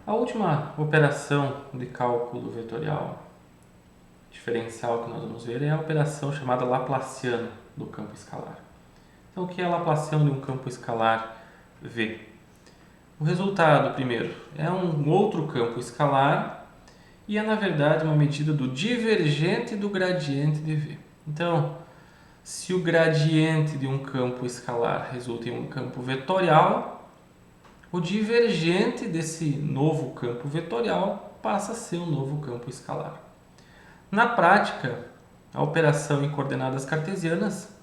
A última operação de cálculo vetorial diferencial que nós vamos ver é a operação chamada Laplaciano do campo escalar. Então, o que é a Laplaciano de um campo escalar V? O resultado, primeiro, é um outro campo escalar e é, na verdade, uma medida do divergente do gradiente de V. Então, se o gradiente de um campo escalar resulta em um campo vetorial, o divergente desse novo campo vetorial passa a ser um novo campo escalar. Na prática, a operação em coordenadas cartesianas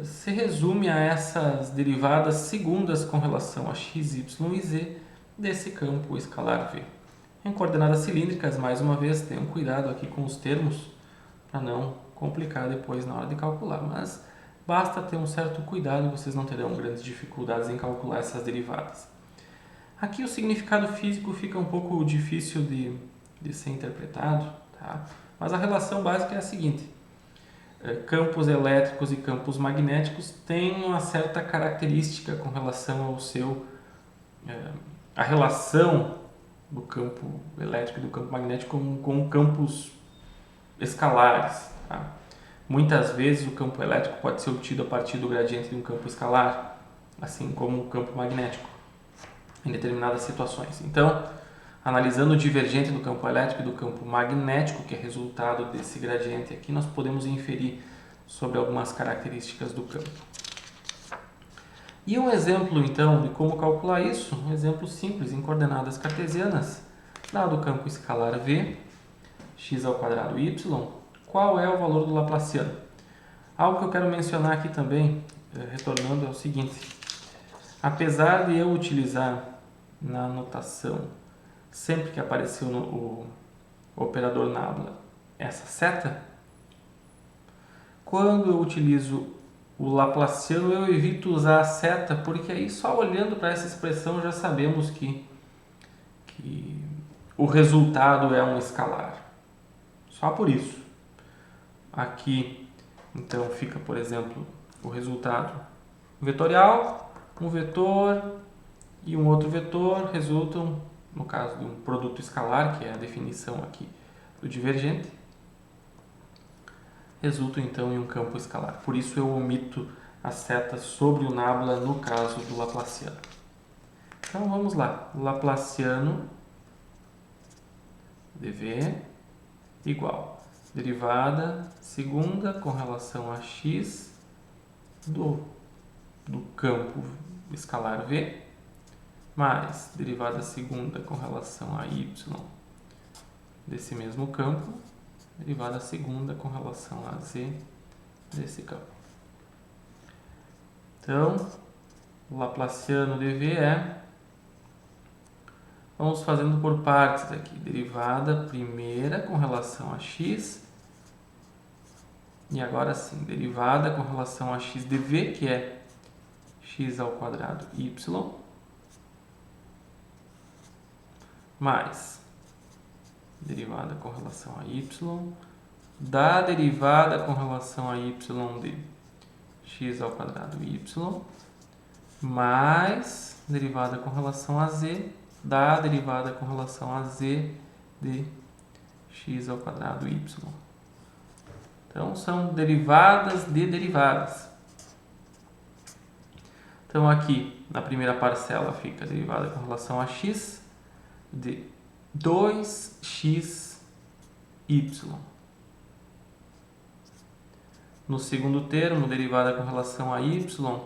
se resume a essas derivadas segundas com relação a x, y e z desse campo escalar V. Em coordenadas cilíndricas, mais uma vez, tenham cuidado aqui com os termos para não complicar depois na hora de calcular, mas basta ter um certo cuidado e vocês não terão grandes dificuldades em calcular essas derivadas. Aqui o significado físico fica um pouco difícil de ser interpretado, tá? Mas a relação básica é a seguinte: campos elétricos e campos magnéticos têm uma certa característica com relação ao a relação do campo elétrico e do campo magnético com campos escalares. Tá? Muitas vezes o campo elétrico pode ser obtido a partir do gradiente de um campo escalar, assim como o campo magnético, em determinadas situações. Então, analisando o divergente do campo elétrico e do campo magnético, que é resultado desse gradiente aqui, nós podemos inferir sobre algumas características do campo. E um exemplo, então, de como calcular isso, um exemplo simples em coordenadas cartesianas, dado o campo escalar V, x ao quadrado y, qual é o valor do Laplaciano? Algo que eu quero mencionar aqui também, retornando, é o seguinte: apesar de eu utilizar na notação, sempre que apareceu o operador nabla, essa seta, quando eu utilizo o Laplaciano eu evito usar a seta, porque aí só olhando para essa expressão já sabemos que o resultado é um escalar. Só por isso. Aqui, então, fica, por exemplo, o resultado vetorial, um vetor e um outro vetor resultam, no caso de um produto escalar, que é a definição aqui do divergente, resultam então em um campo escalar. Por isso eu omito a seta sobre o nabla no caso do Laplaciano. Então vamos lá. Laplaciano dV igual derivada segunda com relação a x do campo escalar V mais derivada segunda com relação a y desse mesmo campo, derivada segunda com relação a z desse campo. Então, o Laplaciano dV vamos fazendo por partes aqui, derivada primeira com relação a x, e agora sim, derivada com relação a x dV, que é x ao quadrado y, mais derivada com relação a y, da derivada com relação a y de x ao quadrado y, mais derivada com relação a z, da derivada com relação a z de x ao quadrado y. Então, são derivadas de derivadas. Então, aqui, na primeira parcela, fica a derivada com relação a x de 2xy. No segundo termo, derivada com relação a y,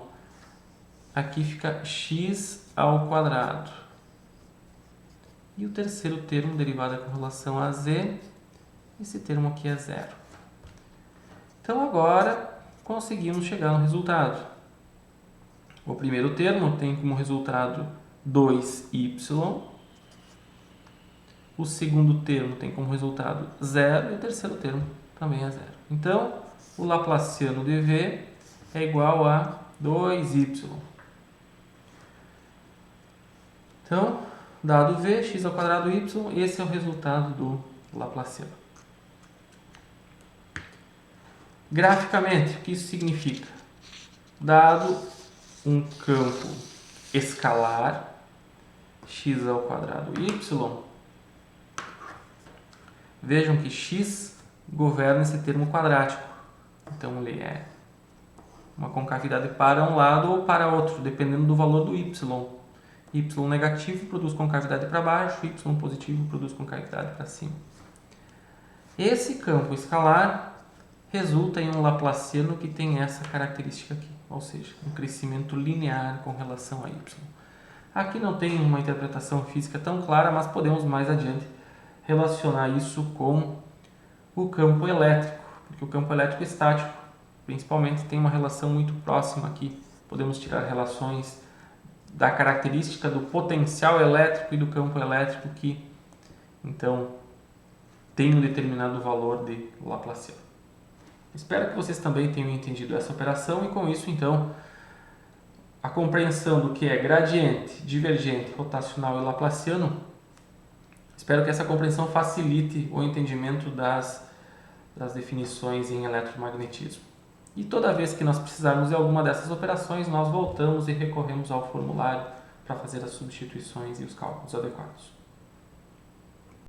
aqui fica x ao quadrado. E o terceiro termo, derivada com relação a z, esse termo aqui é zero. Então, agora, conseguimos chegar no resultado. O primeiro termo tem como resultado 2y, o segundo termo tem como resultado zero e o terceiro termo também é zero. Então, o Laplaciano dV é igual a 2y. Então, dado v, x ao quadrado y, esse é o resultado do Laplaciano. Graficamente, o que isso significa? Dado um campo escalar, x ao quadrado y, vejam que x governa esse termo quadrático. Então ele é uma concavidade para um lado ou para outro, dependendo do valor do y. Y negativo produz concavidade para baixo, y positivo produz concavidade para cima. Esse campo escalar resulta em um laplaciano que tem essa característica aqui, ou seja, um crescimento linear com relação a y. Aqui não tem uma interpretação física tão clara, mas podemos mais adiante relacionar isso com o campo elétrico, porque o campo elétrico estático, principalmente, tem uma relação muito próxima aqui. Podemos tirar relações da característica do potencial elétrico e do campo elétrico que, então, tem um determinado valor de Laplaciano. Espero que vocês também tenham entendido essa operação e com isso, então, a compreensão do que é gradiente, divergente, rotacional e Laplaciano, espero que essa compreensão facilite o entendimento das definições em eletromagnetismo. E toda vez que nós precisarmos de alguma dessas operações, nós voltamos e recorremos ao formulário para fazer as substituições e os cálculos adequados.